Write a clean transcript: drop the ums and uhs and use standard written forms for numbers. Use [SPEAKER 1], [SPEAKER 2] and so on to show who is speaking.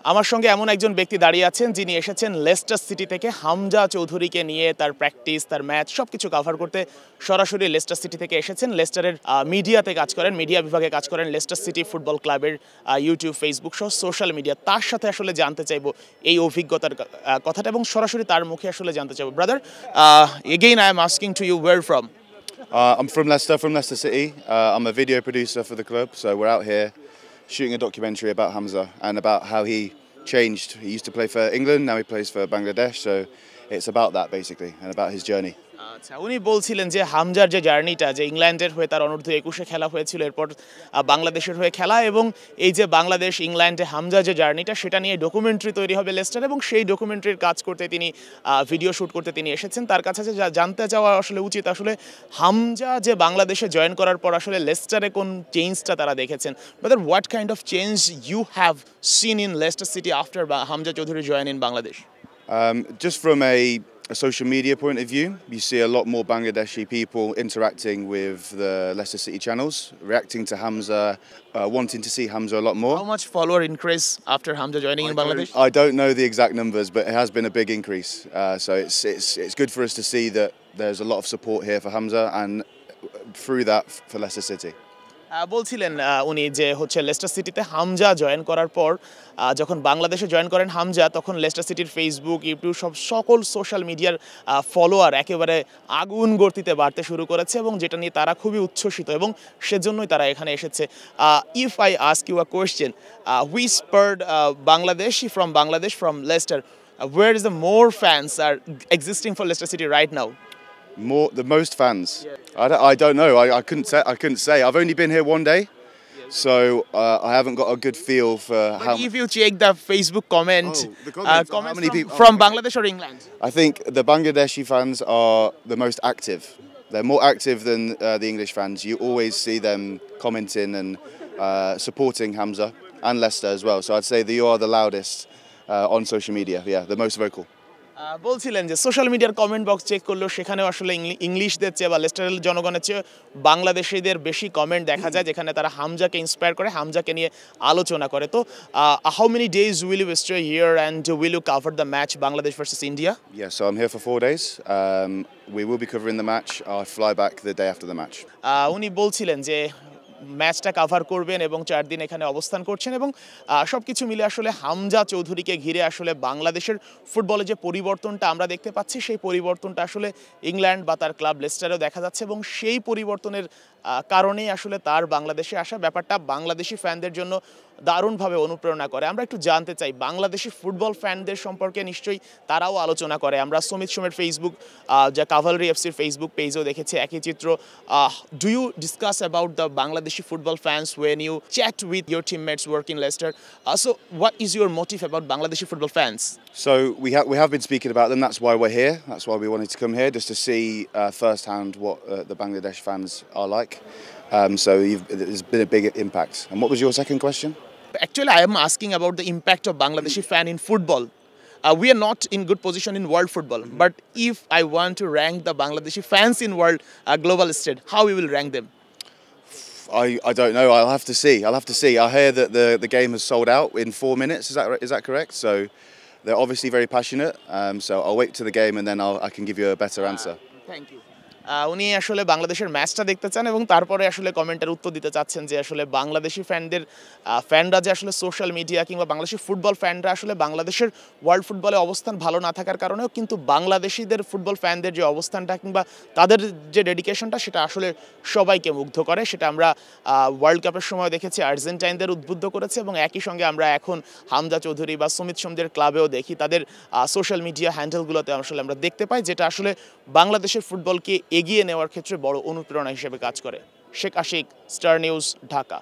[SPEAKER 1] আমার সঙ্গে এমন একজন ব্যক্তি দাঁড়িয়ে আছেন যিনি এসেছেন লেস্টার সিটি থেকে হামজা চৌধুরীকে নিয়ে তার প্র্যাকটিস তার ম্যাচ সবকিছু কভার করতে সরাসরি লেস্টার সিটি থেকে এসেছেন। লেস্টারের মিডিয়াতে কাজ করেন, মিডিয়া বিভাগে কাজ করেন লেস্টার সিটি ফুটবল ক্লাবের ইউটিউব ফেসবুক সহ সোশ্যাল মিডিয়া। তার সাথে আসলে জানতে চাইবো এই অভিজ্ঞতার কথাটা এবং সরাসরি তার মুখে আসলে জানতে চাইবো। Brother, again I am asking to you where from?
[SPEAKER 2] I'm from Leicester City. I'm a video producer for the club, so we're out here shooting a documentary about Hamza and about how he changed. He used to play for England, now he plays for Bangladesh, so it's about that basically and about his journey.
[SPEAKER 1] আচ্ছা, উনি বলছিলেন যে হামজার যে জার্নিটা, যে ইংল্যান্ডের হয়ে তার অনূর্ধ্ব 21-এ খেলা হয়েছিল, এরপর বাংলাদেশের হয়ে খেলা, এবং এই যে বাংলাদেশ ইংল্যান্ডে হামজার যে জার্নিটা সেটা নিয়ে ডকুমেন্টারি তৈরি হবে লেস্টার, এবং সেই ডকুমেন্টারির কাজ করতে তিনি ভিডিও শ্যুট করতে তিনি এসেছেন। তার কাছে যে জানতে চাওয়া আসলে উচিত আসলে হামজা যে বাংলাদেশে জয়েন করার পর আসলে লেস্টারে কোন চেঞ্জটা তারা দেখেছেন। Brother, what kind of change you have seen in Leicester city after Hamza Chowdhury join in Bangladesh?
[SPEAKER 2] Just from a social media point of view, you see a lot more Bangladeshi people interacting with the Leicester City channels, reacting to Hamza, wanting to see Hamza a lot more.
[SPEAKER 1] How much follower increase after Hamza joining in Bangladesh?
[SPEAKER 2] I don't know the exact numbers, but it has been a big increase. So it's good for us to see that there's a lot of support here for Hamza and through that for Leicester City.
[SPEAKER 1] বলছিলেন উনি যে হচ্ছে Leicester সিটিতে Hamza join করার পর যখন বাংলাদেশে join করেন হামজা, তখন লেস্টার সিটির ফেসবুক, ইউটিউব সকল সোশ্যাল মিডিয়ার ফলোয়ার একেবারে আগুন গতিতে বাড়তে শুরু করেছে, এবং যেটা নিয়ে তারা খুবই উচ্ছ্বসিত এবং সেজন্যই তারা এখানে এসেছে। If I ask you a question, হুই স্পার্ড Bangladeshi from Bangladesh from Leicester, where is the more fans are existing for Leicester City right now?
[SPEAKER 2] The most fans. Yeah. I don't know. I couldn't say. I've only been here one day, so I haven't got a good feel for how.
[SPEAKER 1] If you check the Facebook comments
[SPEAKER 2] how many people
[SPEAKER 1] from Bangladesh or England?
[SPEAKER 2] I think the Bangladeshi fans are the most active. They're more active than the English fans. You always see them commenting and supporting Hamza and Leicester as well. So I'd say that you are the loudest on social media. Yeah, the most vocal.
[SPEAKER 1] বলছিলেন যে social মিডিয়ার comment box check করলেও সেখানেও আসলে ইংলিশদের চেয়ে বা লেস্টারের জনগণের চেয়ে বাংলাদেশিদের বেশি কমেন্ট দেখা যায়, যেখানে তারা হামজাকে ইন্সপায়ার করে, হামজাকে নিয়ে আলোচনা করে। তো how many days will you stay here and will you cover the match Bangladesh versus India?
[SPEAKER 2] Yeah, so I'm here for 4 days. We will be covering the match. I'll fly back the day after the match.
[SPEAKER 1] উনি বলছিলেন যে ম্যাচটা cover করবেন এবং 4 দিন এখানে অবস্থান করছেন, এবং সব কিছু মিলে আসলে হামজা চৌধুরীকে ঘিরে আসলে বাংলাদেশের ফুটবলে যে পরিবর্তনটা আমরা দেখতে পাচ্ছি, সেই পরিবর্তনটা আসলে ইংল্যান্ড বা তার ক্লাব লেস্টারেও দেখা যাচ্ছে, এবং সেই পরিবর্তনের কারণেই আসলে তার বাংলাদেশে আসা ব্যাপারটা বাংলাদেশি ফ্যানদের জন্য দারুণভাবে অনুপ্রেরণা করে। আমরা একটু জানতে চাই বাংলাদেশি ফুটবল ফ্যানদের সম্পর্কে, নিশ্চয়ই তারাও আলোচনা করে। আমরা সুমিত সোমের ফেসবুক, যা কাভালরি এফসির ফেসবুক পেজেও দেখেছি একই চিত্র। Do you discuss about the Bangladeshi football fans when you chat with your teammates work in Leicester? So what is your motive about Bangladeshi football fans?
[SPEAKER 2] So we have been speaking about them. That's why we're here. That's why we wanted to come here, just to see firsthand what the Bangladesh fans are like. So there's been a big impact. And what was your second question?
[SPEAKER 1] Actually, I am asking about the impact of Bangladeshi fan in football. We are not in good position in world football, but if I want to rank the Bangladeshi fans in world global stage, how we will rank them?
[SPEAKER 2] I don't know. I'll have to see. I hear that the game has sold out in 4 minutes. Is that correct? So they're obviously very passionate. So I'll wait to the game and then I can give you a better answer.
[SPEAKER 1] Thank you. উনি আসলে বাংলাদেশের ম্যাচটা দেখতে চান এবং তারপরে আসলে কমেন্টের উত্তর দিতে চাচ্ছেন যে আসলে বাংলাদেশি ফ্যানরা যে আসলে সোশ্যাল মিডিয়া কিংবা বাংলাদেশি ফুটবল ফ্যানরা আসলে বাংলাদেশের ওয়ার্ল্ড ফুটবলে অবস্থান ভালো না থাকার কারণেও কিন্তু বাংলাদেশিদের ফুটবল ফ্যানদের যে অবস্থানটা কিংবা তাদের যে ডেডিকেশনটা, সেটা আসলে সবাইকে মুগ্ধ করে। সেটা আমরা ওয়ার্ল্ড কাপের সময় দেখেছি, আর্জেন্টাইনদের উদ্বুদ্ধ করেছে, এবং একই সঙ্গে আমরা এখন হামজা চৌধুরী বা সুমিত সোমদের ক্লাবেও দেখি, তাদের সোশ্যাল মিডিয়া হ্যান্ডেলগুলোতে আসলে আমরা দেখতে পাই, যেটা আসলে বাংলাদেশের ফুটবলকে এগিয়ে নেওয়ার ক্ষেত্রে বড় অনুপ্রেরণা হিসেবে কাজ করে। Sheikh Ashiq, Star News, Dhaka.